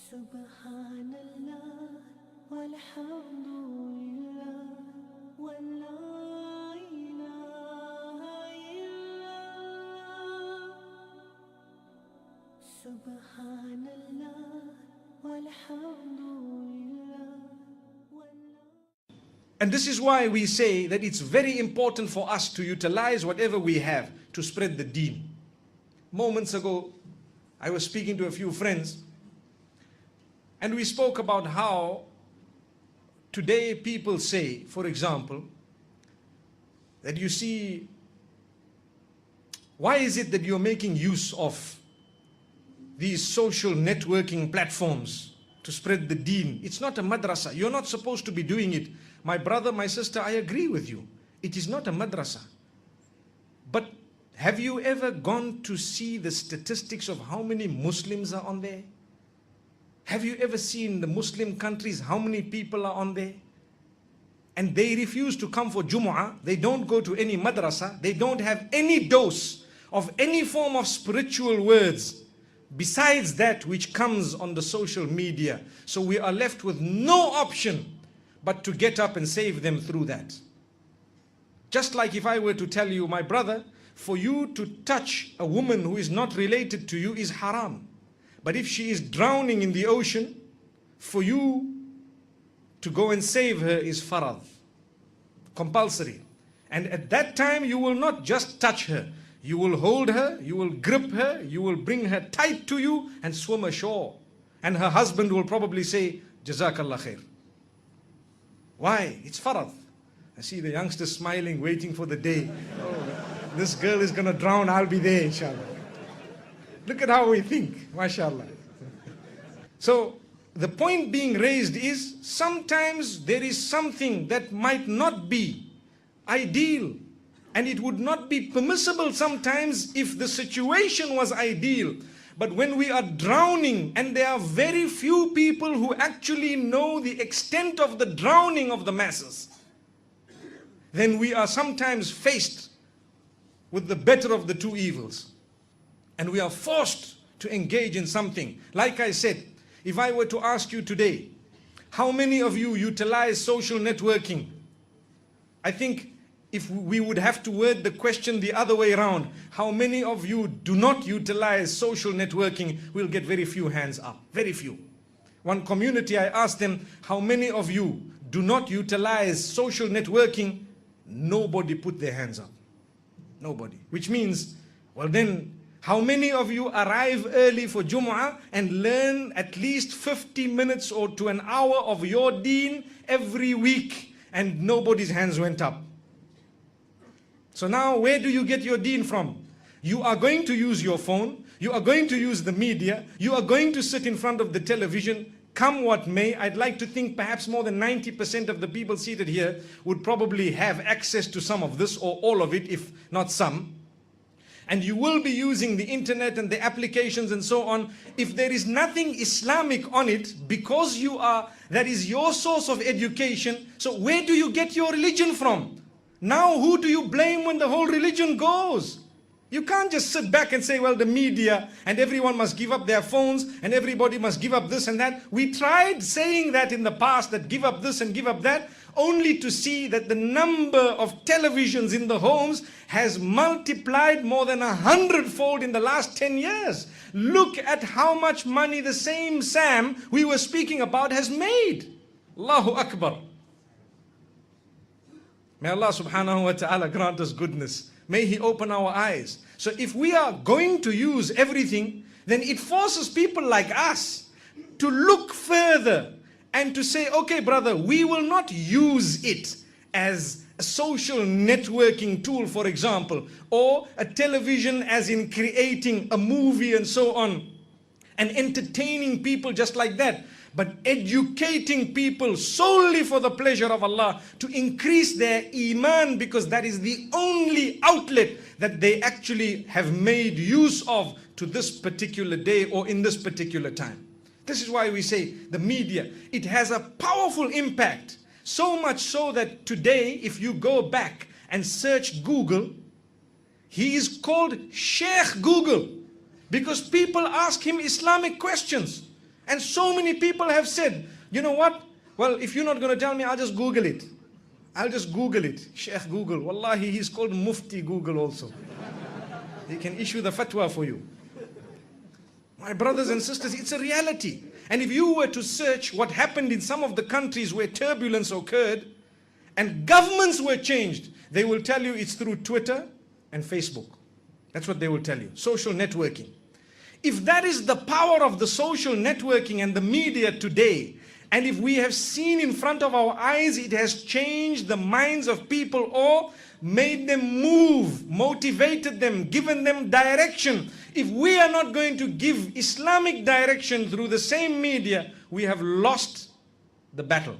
Subhanallah walhamdulillah wa la ilaha illallah. Subhanallah walhamdulillah wa la. And this is why we say that it's very important for us to utilize whatever we have to spread the deen. Moments ago, I was speaking to a few friends, and we spoke about how today people say, for example, that you see, why is it that you're making use of these social networking platforms to spread the deen? It's not a madrasa. You're not supposed to be doing it. My brother, my sister, I agree with you. It is not a madrasa. But have you ever gone to see the statistics of how many Muslims are on there? Have you ever seen the Muslim countries, how many people are on there? And they refuse to come for Jumu'ah. They don't go to any madrasa. They don't have any dose of any form of spiritual words besides that which comes on the social media. So we are left with no option but to get up and save them through that. Just like if I were to tell you, my brother, for you to touch a woman who is not related to you is haram. But if she is drowning in the ocean, for you to go and save her is farad, compulsory. And at that time you will not just touch her. You will hold her, you will grip her, you will bring her tight to you and swim ashore. And her husband will probably say, Jazakallah khair. Why? It's farad. I see the youngsters smiling, waiting for the day. Oh, this girl is going to drown, I'll be there, inshallah. Look at how we think, mashallah. So, the point being raised is, sometimes there is something that might not be ideal, and it would not be permissible sometimes if the situation was ideal. But when we are drowning, and there are very few people who actually know the extent of the drowning of the masses, then we are sometimes faced with the better of the two evils. And we are forced to engage in something. Like I said, if I were to ask you today, how many of you utilize social networking? I think if we would have to word the question the other way around, how many of you do not utilize social networking, we'll get very few hands up, very few. One community, I asked them, how many of you do not utilize social networking? Nobody put their hands up. Nobody. Which means, well then, how many of you arrive early for Jumu'ah and learn at least 50 minutes or to an hour of your deen every week, and nobody's hands went up? So now where do you get your deen from? You are going to use your phone, you are going to use the media, you are going to sit in front of the television, come what may. I'd like to think perhaps more than 90% of the people seated here would probably have access to some of this or all of it, if not some. And you will be using the internet and the applications and so on. If there is nothing Islamic on it, because that is your source of education, so where do you get your religion from? Now who do you blame when the whole religion goes? You can't just sit back and say, well, the media and everyone must give up their phones and everybody must give up this and that. We tried saying that in the past, that give up this and give up that, only to see that the number of televisions in the homes has multiplied more than 100-fold in the last 10 years. Look at how much money the same Sam we were speaking about has made. Allahu Akbar. May Allah subhanahu wa ta'ala grant us goodness. May He open our eyes. So if we are going to use everything, then it forces people like us to look further and to say, okay, brother, we will not use it as a social networking tool, for example, or a television as in creating a movie and so on, and entertaining people just like that, but educating people solely for the pleasure of Allah, to increase their iman, because that is the only outlet that they actually have made use of to this particular day or in this particular time. This is why we say the media, it has a powerful impact. So much so that today, if you go back and search Google, he is called Šejh Google, because people ask him Islamic questions. And so many people have said, you know what? Well, if you're not going to tell me, I'll just Google it. I'll just Google it. Šejh Google. Wallahi, he's called Mufti Google also. He can issue the fatwa for you. My brothers and sisters, it's a reality. And if you were to search what happened in some of the countries where turbulence occurred and governments were changed, they will tell you it's through Twitter and Facebook. That's what they will tell you. Social networking. If that is the power of the social networking and the media today, and if we have seen in front of our eyes, it has changed the minds of people or made them move, motivated them, given them direction. If we are not going to give Islamic direction through the same media, we have lost the battle.